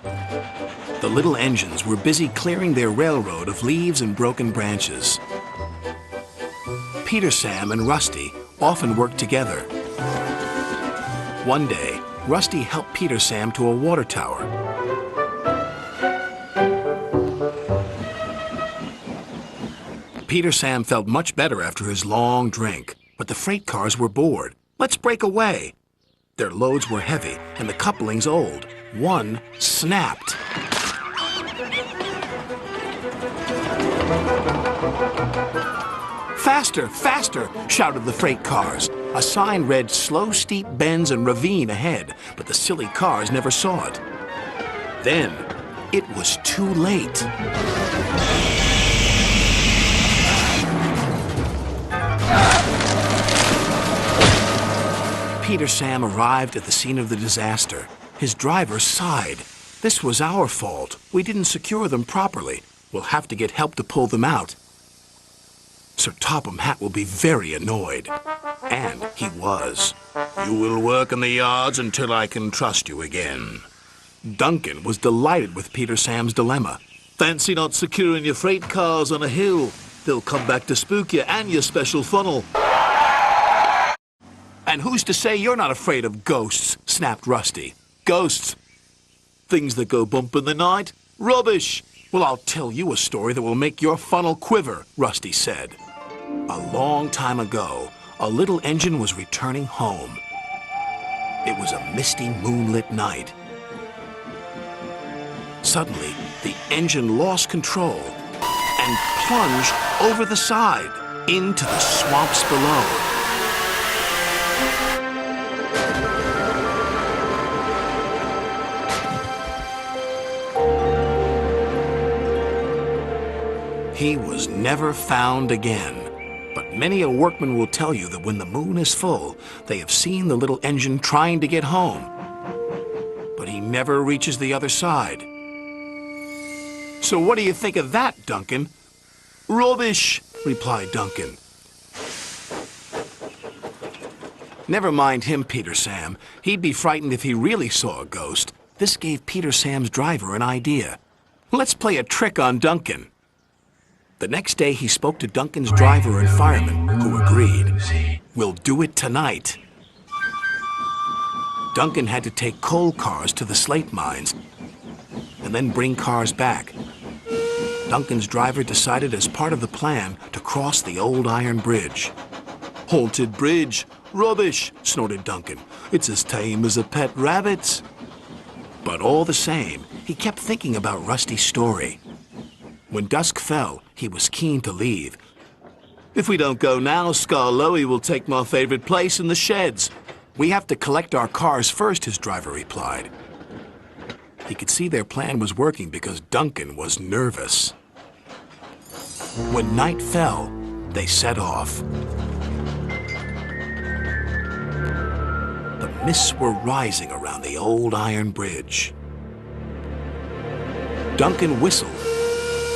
The little engines were busy clearing their railroad of leaves and broken branches. Peter, Sam, and Rusty often worked together. One day, Rusty helped Peter Sam to a water tower. Peter Sam felt much better after his long drink, but the freight cars were bored. Let's break away. Their loads were heavy and the couplings old. One snapped. Faster, faster, shouted the freight cars. A sign read slow, steep bends and ravine ahead, but the silly cars never saw it. Then, it was too late. Peter Sam arrived at the scene of the disaster. His driver sighed. This was our fault. We didn't secure them properly. We'll have to get help to pull them out. Sir Topham Hatt will be very annoyed. And he was. You will work in the yards until I can trust you again. Duncan was delighted with Peter Sam's dilemma. Fancy not securing your freight cars on a hill. They'll come back to spook you and your special funnel. And who's to say you're not afraid of ghosts? Snapped Rusty. Ghosts? Things that go bump in the night? Rubbish! Well, I'll tell you a story that will make your funnel quiver, Rusty said. A long time ago, a little engine was returning home. It was a misty, moonlit night. Suddenly, the engine lost control and plunged over the side into the swamps below. He was never found again. But many a workman will tell you that when the moon is full, they have seen the little engine trying to get home. But he never reaches the other side. So what do you think of that, Duncan? Rubbish, replied Duncan. Never mind him, Peter Sam. He'd be frightened if he really saw a ghost. This gave Peter Sam's driver an idea. Let's play a trick on Duncan. The next day, he spoke to Duncan's driver and fireman, who agreed. We'll do it tonight. Duncan had to take coal cars to the slate mines and then bring cars back. Duncan's driver decided as part of the plan to cross the old iron bridge. Haunted bridge. Rubbish, snorted Duncan. It's as tame as a pet rabbit. But all the same, he kept thinking about Rusty's story. When dusk fell, he was keen to leave. If we don't go now, Scarloey will take my favorite place in the sheds. We have to collect our cars first, his driver replied. He could see their plan was working because Duncan was nervous. When night fell, they set off. The mists were rising around the old iron bridge. Duncan whistled,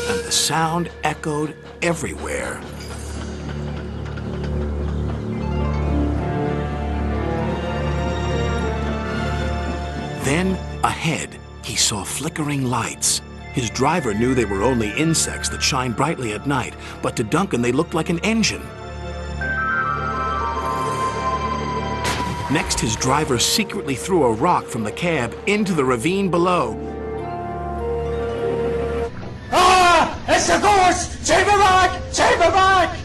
and the sound echoed everywhere. Then, ahead, he saw flickering lights. His driver knew they were only insects that shine brightly at night, but to Duncan they looked like an engine. Next, his driver secretly threw a rock from the cab into the ravine below. It's a ghost! Take me back! Take me back!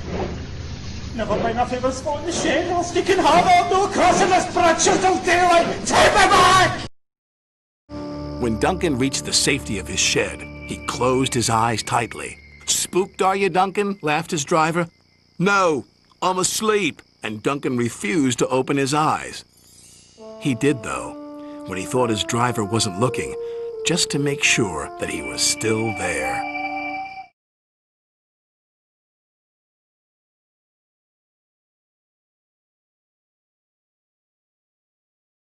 Never mind if it was on the shed, Rusty can have it. No crossing this bridge until daylight! Take me back! When Duncan reached the safety of his shed, he closed his eyes tightly. Spooked, are you, Duncan? Laughed his driver. No, I'm asleep. And Duncan refused to open his eyes. He did, though, when he thought his driver wasn't looking, just to make sure that he was still there.